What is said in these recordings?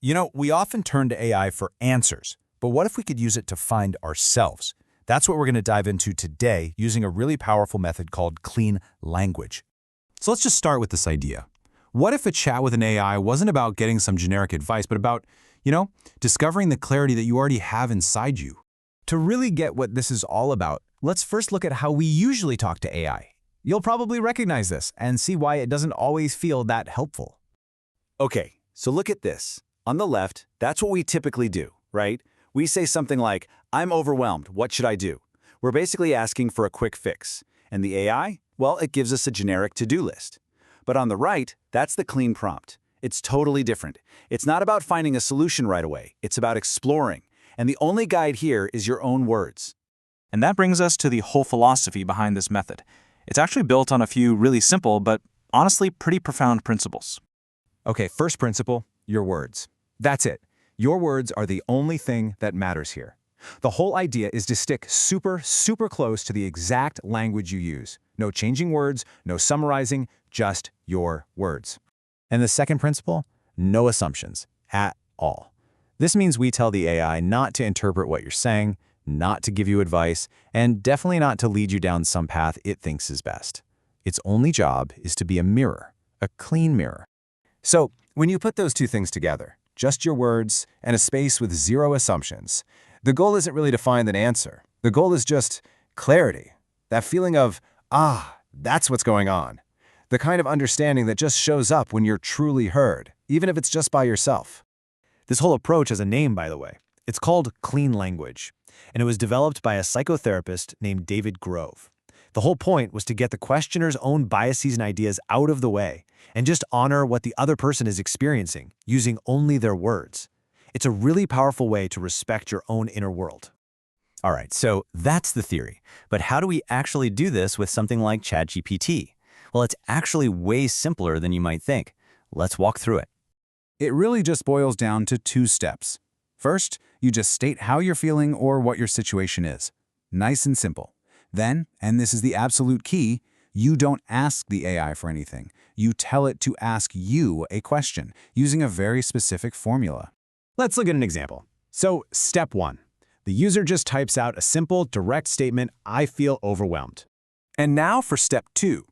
We often turn to AI for answers, but what if we could use it to find ourselves? That's what we're going to dive into today using a really powerful method called clean language. So let's just start with this idea. What if a chat with an AI wasn't about getting some generic advice, but about, discovering the clarity that you already have inside you? To really get what this is all about, let's first look at how we usually talk to AI. You'll probably recognize this and see why it doesn't always feel that helpful. Okay, so look at this. On the left, that's what we typically do, right? We say something like, "I'm overwhelmed, what should I do?" We're basically asking for a quick fix. And the AI? Well, it gives us a generic to-do list. But on the right, that's the clean prompt. It's totally different. It's not about finding a solution right away. It's about exploring. And the only guide here is your own words. And that brings us to the whole philosophy behind this method. It's actually built on a few really simple, but honestly pretty profound principles. Okay, first principle, your words. That's it. Your words are the only thing that matters here. The whole idea is to stick super close to the exact language you use. No changing words, no summarizing, just your words. And the second principle, no assumptions at all. This means we tell the AI not to interpret what you're saying, not to give you advice, and definitely not to lead you down some path it thinks is best. Its only job is to be a mirror, a clean mirror. So, when you put those two things together, just your words and a space with zero assumptions, the goal isn't really to find an answer. The goal is just clarity. That feeling of, that's what's going on. The kind of understanding that just shows up when you're truly heard, even if it's just by yourself. This whole approach has a name, by the way. It's called clean language, and it was developed by a psychotherapist named David Grove. The whole point was to get the questioner's own biases and ideas out of the way and just honor what the other person is experiencing, using only their words. It's a really powerful way to respect your own inner world. All right, so that's the theory. But how do we actually do this with something like ChatGPT? Well, it's actually way simpler than you might think. Let's walk through it. It really just boils down to 2 steps. First, you just state how you're feeling or what your situation is. Nice and simple. Then, and this is the absolute key, you don't ask the AI for anything. You tell it to ask you a question using a very specific formula. Let's look at an example. So, step 1. The user just types out a simple, direct statement, "I feel overwhelmed." And now for step 2.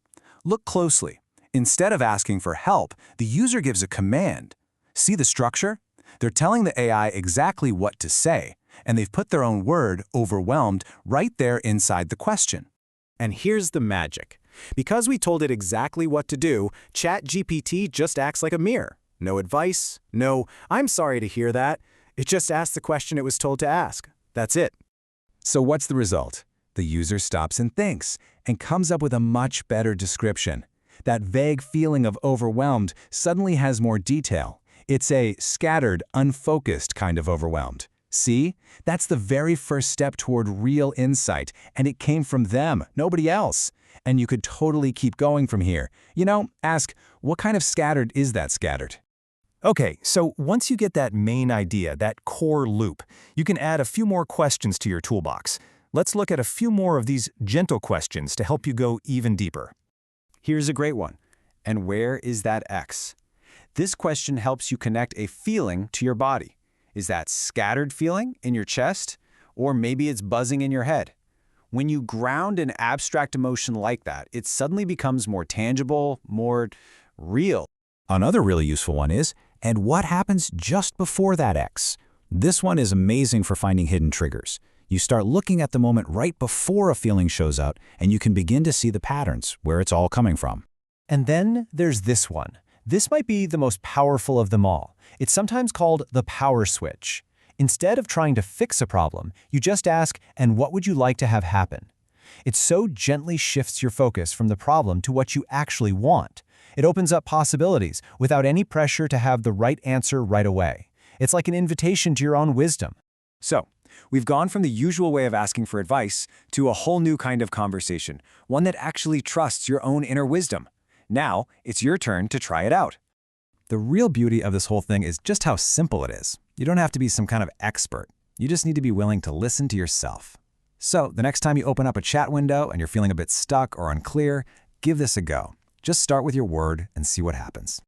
Look closely. Instead of asking for help, the user gives a command. See the structure? They're telling the AI exactly what to say, and they've put their own word, overwhelmed, right there inside the question. And here's the magic. Because we told it exactly what to do, ChatGPT just acts like a mirror. No advice, no, "I'm sorry to hear that." It just asks the question it was told to ask. That's it. So what's the result? The user stops and thinks, and comes up with a much better description. That vague feeling of overwhelmed suddenly has more detail. It's a scattered, unfocused kind of overwhelmed. See? That's the very first step toward real insight, and it came from them, nobody else. And you could totally keep going from here. Ask, what kind of scattered is that scattered? Okay, so once you get that main idea, that core loop, you can add a few more questions to your toolbox. Let's look at a few more of these gentle questions to help you go even deeper. Here's a great one. And where is that X? This question helps you connect a feeling to your body. Is that scattered feeling in your chest? Or maybe it's buzzing in your head? When you ground an abstract emotion like that, it suddenly becomes more tangible, more real. Another really useful one is, and what happens just before that X? This one is amazing for finding hidden triggers. You start looking at the moment right before a feeling shows up, and you can begin to see the patterns, where it's all coming from. And then there's this one. This might be the most powerful of them all. It's sometimes called the power switch. Instead of trying to fix a problem, you just ask, "And what would you like to have happen?" It so gently shifts your focus from the problem to what you actually want. It opens up possibilities without any pressure to have the right answer right away. It's like an invitation to your own wisdom. So, we've gone from the usual way of asking for advice to a whole new kind of conversation, one that actually trusts your own inner wisdom. Now, it's your turn to try it out. The real beauty of this whole thing is just how simple it is. You don't have to be some kind of expert. You just need to be willing to listen to yourself. So, the next time you open up a chat window and you're feeling a bit stuck or unclear, give this a go. Just start with your word and see what happens.